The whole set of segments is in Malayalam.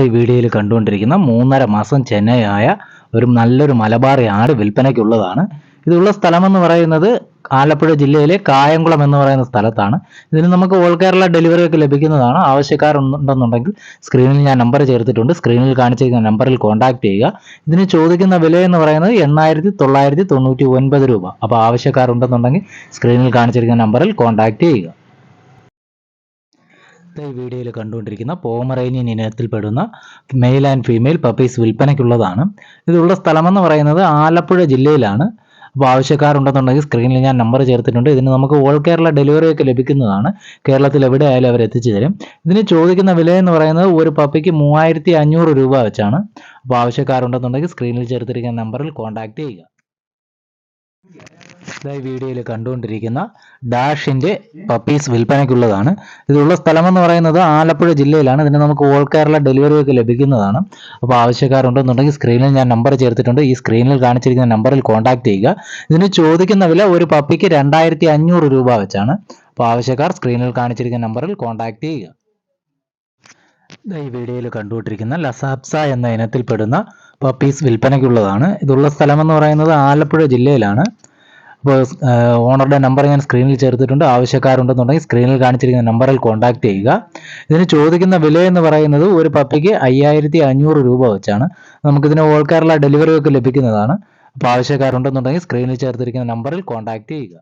ഈ വീഡിയോയിൽ കണ്ടുകൊണ്ടിരിക്കുന്ന 3.5 മാസം ചെനയായ ഒരു നല്ലൊരു മലബാർ ആട് വിൽപ്പനയ്ക്കുള്ളതാണ്. ഇതുള്ള സ്ഥലമെന്ന് പറയുന്നത് ആലപ്പുഴ ജില്ലയിലെ കായംകുളം എന്ന് പറയുന്ന സ്ഥലത്താണ്. ഇതിന് നമുക്ക് ഓൾ കേരള ഡെലിവറി ഒക്കെ ലഭിക്കുന്നതാണ്. ആവശ്യക്കാരുണ്ടെന്നുണ്ടെങ്കിൽ സ്ക്രീനിൽ ഞാൻ നമ്പർ ചേർത്തിട്ടുണ്ട്. സ്ക്രീനിൽ കാണിച്ചിരിക്കുന്ന നമ്പറിൽ കോൺടാക്ട് ചെയ്യുക. ഇതിന് ചോദിക്കുന്ന വില എന്ന് പറയുന്നത് 8,999 രൂപ. അപ്പോൾ ആവശ്യക്കാരുണ്ടെന്നുണ്ടെങ്കിൽ സ്ക്രീനിൽ കാണിച്ചിരിക്കുന്ന നമ്പറിൽ കോൺടാക്ട് ചെയ്യുക. ഈ വീഡിയോയിൽ കണ്ടുകൊണ്ടിരിക്കുന്ന പോമറേനിയൻ ഇനത്തിൽപ്പെടുന്ന മെയിൽ ആൻഡ് ഫീമെയിൽ പപ്പീസ് വിൽപ്പനയ്ക്കുള്ളതാണ്. ഇതുള്ള സ്ഥലമെന്ന് പറയുന്നത് ആലപ്പുഴ ജില്ലയിലാണ്. അപ്പോൾ ആവശ്യക്കാരുണ്ടെന്നുണ്ടെങ്കിൽ സ്ക്രീനിൽ ഞാൻ നമ്പർ ചേർത്തിട്ടുണ്ട്. ഇതിന് നമുക്ക് ഓൾ കേരള ഡെലിവറി ഒക്കെ ലഭിക്കുന്നതാണ്. കേരളത്തിൽ എവിടെ ആയാലും അവർ എത്തിച്ചു തരും. ഇതിന് ചോദിക്കുന്ന വില എന്ന് പറയുന്നത് ഒരു പപ്പിക്ക് 3,500 രൂപ വെച്ചാണ്. അപ്പോൾ ആവശ്യക്കാരുണ്ടെന്നുണ്ടെങ്കിൽ സ്ക്രീനിൽ ചേർത്തിരിക്കുന്ന നമ്പറിൽ കോൺടാക്ട് ചെയ്യുക. ഈ വീഡിയോയിൽ കണ്ടുകൊണ്ടിരിക്കുന്ന ഡാഷിൻ്റെ പപ്പീസ് വിൽപ്പനയ്ക്കുള്ളതാണ്. ഇതുള്ള സ്ഥലമെന്ന് പറയുന്നത് ആലപ്പുഴ ജില്ലയിലാണ്. ഇതിന് നമുക്ക് ഓൾ കേരള ഡെലിവറി ഒക്കെ ലഭിക്കുന്നതാണ്. അപ്പോൾ ആവശ്യക്കാരുണ്ടെന്നുണ്ടെങ്കിൽ സ്ക്രീനിൽ ഞാൻ നമ്പർ ചേർത്തിട്ടുണ്ട്. ഈ സ്ക്രീനിൽ കാണിച്ചിരിക്കുന്ന നമ്പറിൽ കോൺടാക്ട് ചെയ്യുക. ഇതിന് ചോദിക്കുന്ന വില ഒരു പപ്പിക്ക് 2,500 രൂപ വെച്ചാണ്. അപ്പോൾ ആവശ്യക്കാർ സ്ക്രീനിൽ കാണിച്ചിരിക്കുന്ന നമ്പറിൽ കോൺടാക്ട് ചെയ്യുക. ഈ വീഡിയോയിൽ കണ്ടുകൊണ്ടിരിക്കുന്ന ലസാപ്സ എന്ന ഇനത്തിൽപ്പെടുന്ന പപ്പീസ് വിൽപ്പനയ്ക്കുള്ളതാണ്. ഇതുള്ള സ്ഥലമെന്ന് പറയുന്നത് ആലപ്പുഴ ജില്ലയിലാണ്. അപ്പോൾ ഓണറുടെ നമ്പർ ഞാൻ സ്ക്രീനിൽ ചേർത്തിട്ടുണ്ട്. ആവശ്യക്കാരുണ്ടെന്നുണ്ടെങ്കിൽ സ്ക്രീനിൽ കാണിച്ചിരിക്കുന്ന നമ്പറിൽ കോൺടാക്ട് ചെയ്യുക. ഇതിന് ചോദിക്കുന്ന വില എന്ന് പറയുന്നത് ഒരു പപ്പിക്ക് 5,500 രൂപ വെച്ചാണ്. നമുക്കിതിന് ഓൾ കേരള ഡെലിവറി ഒക്കെ ലഭിക്കുന്നതാണ്. അപ്പോൾ ആവശ്യക്കാരുണ്ടെന്നുണ്ടെങ്കിൽ സ്ക്രീനിൽ ചേർത്തിരിക്കുന്ന നമ്പറിൽ കോൺടാക്ട് ചെയ്യുക.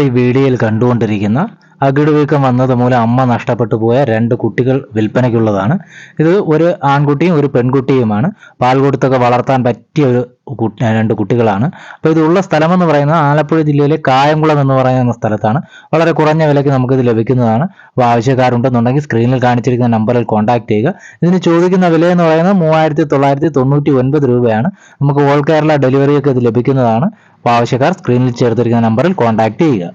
ഈ വീഡിയോയിൽ കണ്ടുകൊണ്ടിരിക്കുന്ന അകിട് വീക്കം വന്നത് മൂലം അമ്മ നഷ്ടപ്പെട്ടു പോയ 2 കുട്ടികൾ വിൽപ്പനയ്ക്കുള്ളതാണ്. ഇത് ഒരു ആൺകുട്ടിയും ഒരു പെൺകുട്ടിയുമാണ്. പാൽ കൊടുത്തൊക്കെ വളർത്താൻ പറ്റിയ ഒരു 2 കുട്ടികളാണ്. അപ്പോൾ ഇതുള്ള സ്ഥലമെന്ന് പറയുന്നത് ആലപ്പുഴ ജില്ലയിലെ കായംകുളം എന്ന് പറയുന്ന സ്ഥലത്താണ്. വളരെ കുറഞ്ഞ വിലയ്ക്ക് നമുക്കിത് ലഭിക്കുന്നതാണ്. അപ്പോൾ ആവശ്യക്കാരുണ്ടെന്നുണ്ടെങ്കിൽ സ്ക്രീനിൽ കാണിച്ചിരിക്കുന്ന നമ്പറിൽ കോൺടാക്ട് ചെയ്യുക. ഇതിന് ചോദിക്കുന്ന വില എന്ന് പറയുന്നത് 3,999 രൂപയാണ്. നമുക്ക് ഓൾ കേരള ഡെലിവറി ഒക്കെ ഇത് ലഭിക്കുന്നതാണ്. അപ്പോൾ ആവശ്യക്കാർ സ്ക്രീനിൽ ചേർത്തിരിക്കുന്ന നമ്പറിൽ കോൺടാക്ട് ചെയ്യുക.